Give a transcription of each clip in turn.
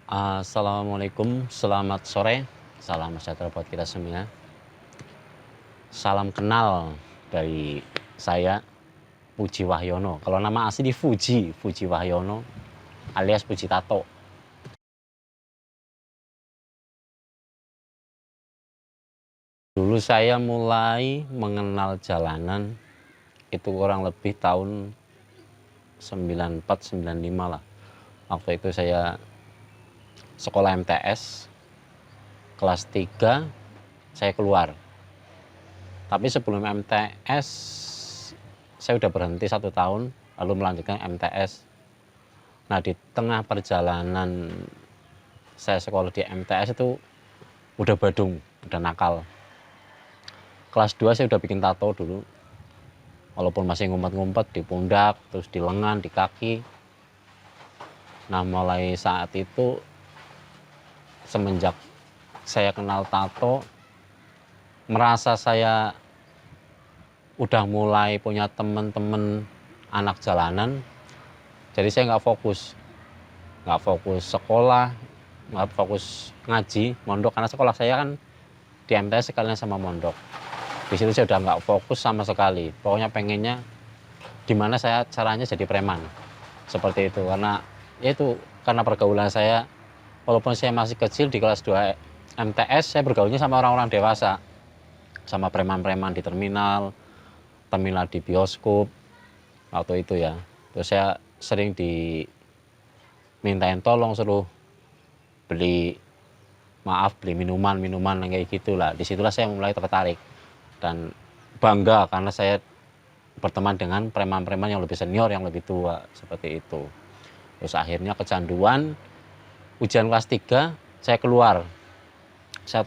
Assalamualaikum, selamat sore, salam sejahtera buat kita semua. Salam kenal dari saya, Puji Wahyono. Kalau nama asli Puji Wahyono alias Puji Tato. Dulu saya mulai mengenal jalanan itu kurang lebih tahun 94, 95 lah. Waktu itu saya sekolah MTS, kelas 3 saya keluar. Tapi sebelum MTS saya udah berhenti 1 tahun, lalu melanjutkan MTS. Nah, di tengah perjalanan saya sekolah di MTS itu udah badung, udah nakal. Kelas 2 saya udah bikin tato dulu. Walaupun masih ngumpet-ngumpet di pundak, terus di lengan, di kaki. Nah, mulai saat itu semenjak saya kenal tato, merasa saya udah mulai punya temen-temen anak jalanan. Jadi saya nggak fokus sekolah, nggak fokus ngaji, mondok, karena sekolah saya kan di MTS sekalian sama mondok. Di situ saya udah nggak fokus sama sekali. Pokoknya pengennya gimana saya caranya jadi preman. Seperti itu, karena karena pergaulan saya, walaupun saya masih kecil di kelas 2 MTS, saya bergaulnya sama orang-orang dewasa. Sama preman-preman di terminal di bioskop, waktu itu ya. Terus saya sering dimintain tolong, suruh beli minuman kayak gitulah. Disitulah saya mulai tertarik dan bangga karena saya berteman dengan preman-preman yang lebih senior, yang lebih tua, seperti itu. Terus akhirnya kecanduan, ujian kelas 3 saya keluar. Saya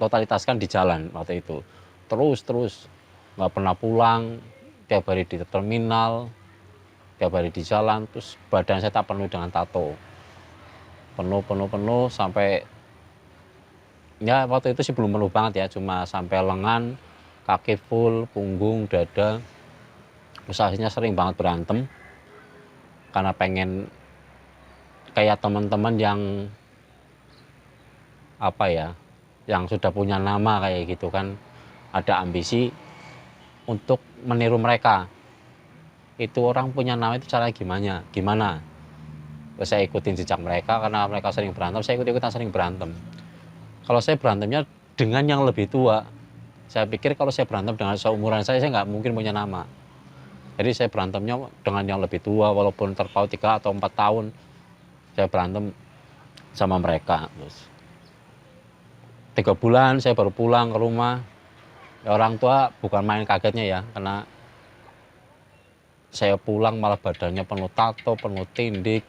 totalitaskan di jalan waktu itu. Terus nggak pernah pulang, tiap hari di terminal, tiap hari di jalan. Terus badan saya tak penuh dengan tato, penuh sampai, ya waktu itu sih belum penuh banget ya, cuma sampai lengan, kaki full, punggung, dada. Terus akhirnya sering banget berantem karena pengen kayak teman-teman yang yang sudah punya nama kayak gitu kan, ada ambisi untuk meniru mereka. Itu orang punya nama itu caranya gimana. Terus saya ikutin jejak mereka, karena mereka sering berantem, saya ikut-ikutan sering berantem. Kalau saya berantemnya dengan yang lebih tua, saya pikir kalau saya berantem dengan seumuran saya nggak mungkin punya nama. Jadi saya berantemnya dengan yang lebih tua, walaupun terpaut 3 atau 4 tahun, saya berantem sama mereka. Terus 3 bulan saya baru pulang ke rumah. Ya, orang tua bukan main kagetnya ya, karena saya pulang malah badannya penuh tato, penuh tindik,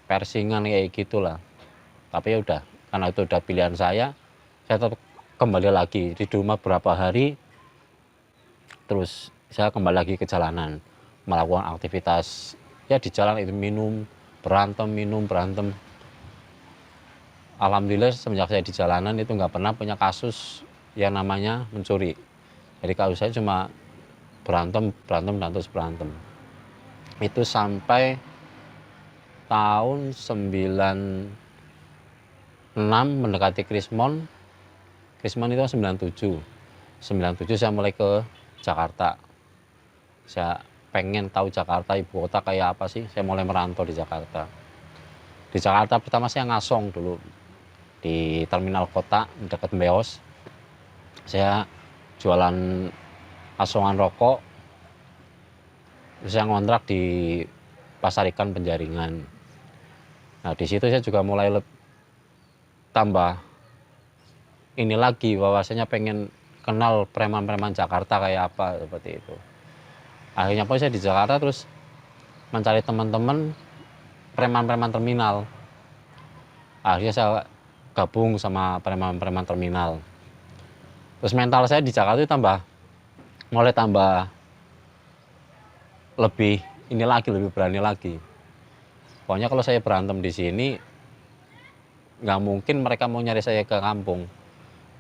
persingan kayak gitulah. Tapi ya udah, karena itu udah pilihan saya tetap kembali lagi di rumah berapa hari, terus saya kembali lagi ke jalanan, melakukan aktivitas ya di jalan itu, minum, berantem. Alhamdulillah semenjak saya di jalanan itu nggak pernah punya kasus yang namanya mencuri. Jadi kasus saya cuma berantem dan terus berantem. Itu sampai tahun 96 mendekati Krismon. Krismon itu 97 saya mulai ke Jakarta. Saya pengen tahu Jakarta, ibu kota kayak apa sih. Saya mulai merantau di Jakarta. Di Jakarta pertama saya ngasong dulu di terminal kota dekat Beos. Saya jualan asongan rokok. Terus saya ngontrak di Pasar Ikan Penjaringan. Nah, di situ saya juga mulai tambah ini lagi, bahwasanya pengen kenal preman-preman Jakarta kayak apa, seperti itu. Akhirnya pun saya di Jakarta terus mencari teman-teman preman-preman terminal. Akhirnya saya gabung sama preman-preman terminal. Terus mental saya di Jakarta itu mulai tambah lebih lebih berani lagi. Pokoknya kalau saya berantem di sini, nggak mungkin mereka mau nyari saya ke kampung.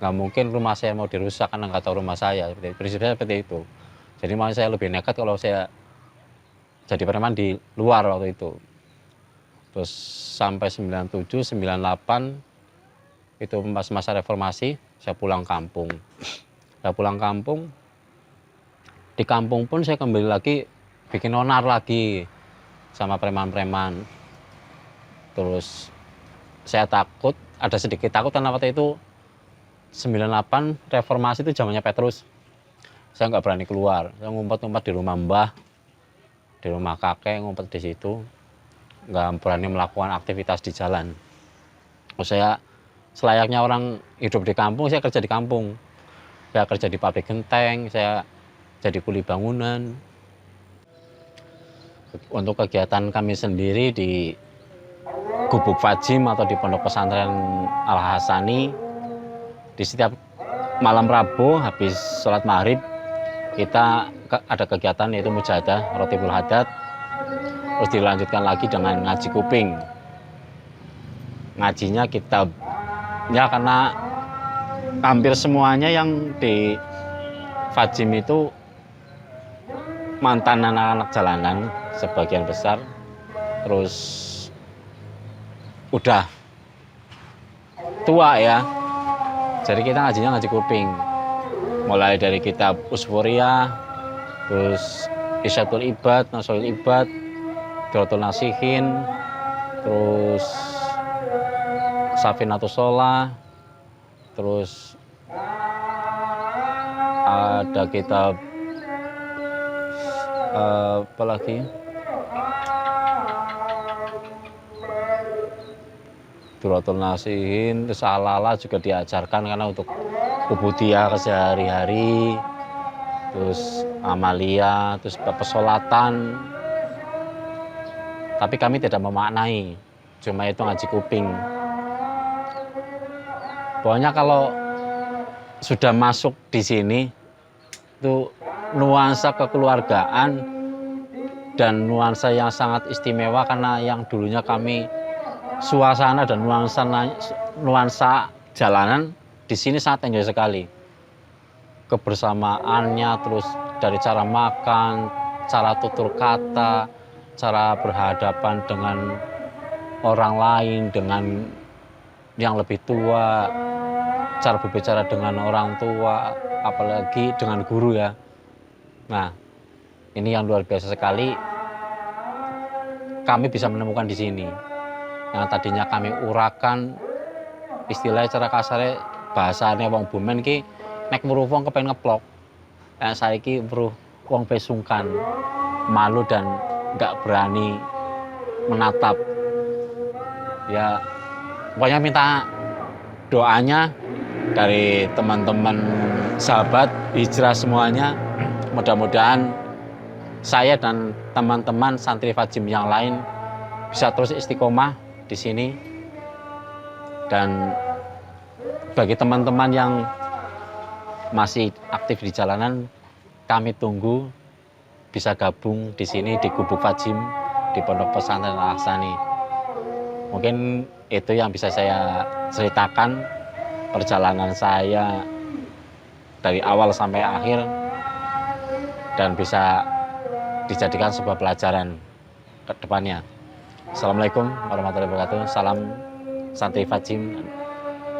Nggak mungkin rumah saya mau dirusak karena nggak tahu rumah saya. Prinsip saya seperti itu. Jadi makanya saya lebih nekat kalau saya jadi preman di luar waktu itu. Terus sampai 97, 98 itu pas masa reformasi saya pulang kampung. Saya pulang kampung, di kampung pun saya kembali lagi bikin onar lagi sama preman-preman. Terus saya takut, ada sedikit takut karena waktu itu 98 reformasi itu zamannya Petrus. Saya nggak berani keluar, saya ngumpet-ngumpet di rumah mbah, di rumah kakek, ngumpet di situ. Nggak berani melakukan aktivitas di jalan. Saya selayaknya orang hidup di kampung, saya kerja di kampung. Saya kerja di pabrik genteng, saya jadi kuli bangunan. Untuk kegiatan kami sendiri di Gubuk Fajim atau di Pondok Pesantren Al-Hasani, di setiap malam Rabu habis sholat maghrib kita ada kegiatan yaitu mujahadah Rotibul Hadat. Terus dilanjutkan lagi dengan ngaji kuping. Ngajinya kitab, ya karena hampir semuanya yang di Fajim itu mantan anak-anak jalanan sebagian besar. Terus udah tua ya. Jadi kita ngajinya ngaji kuping. Mulai dari kitab Usfuriyah, terus Isyatul Ibad, Nasoil Ibad, Dorotul Nasihin, terus Safinatus Sholah, terus ada kitab apa lagi? Dorotul Nasihin, terus Al-Ala juga diajarkan karena untuk ubudiyah sehari-hari, terus amalia, terus pesolatan. Tapi kami tidak memaknai, cuma itu ngaji kuping. Pokoknya kalau sudah masuk di sini, itu nuansa kekeluargaan dan nuansa yang sangat istimewa karena yang dulunya kami suasana dan nuansa jalanan di sini sangat enjoy sekali. Kebersamaannya, terus dari cara makan, cara tutur kata, cara berhadapan dengan orang lain, dengan yang lebih tua, cara berbicara dengan orang tua, apalagi dengan guru ya. Nah, ini yang luar biasa sekali kami bisa menemukan di sini. Yang tadinya kami urakan, istilahnya cara kasarnya bahasanya wong Bumen ki nek weruh wong kepen ngeplok. Saiki weruh wong pesungkan, malu dan nggak berani menatap. Ya pokoknya minta doanya dari teman-teman sahabat hijrah semuanya, mudah-mudahan saya dan teman-teman santri Fajim yang lain bisa terus istiqomah di sini. Dan bagi teman-teman yang masih aktif di jalanan, kami tunggu bisa gabung di sini di Gubuk Fajim di Pondok Pesantren Al-Hasani. Mungkin itu yang bisa saya ceritakan perjalanan saya dari awal sampai akhir dan bisa dijadikan sebuah pelajaran ke depannya. Assalamualaikum warahmatullahi wabarakatuh. Salam santri Fajim,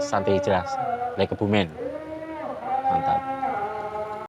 santri hijrah dari Kebumen. Mantap.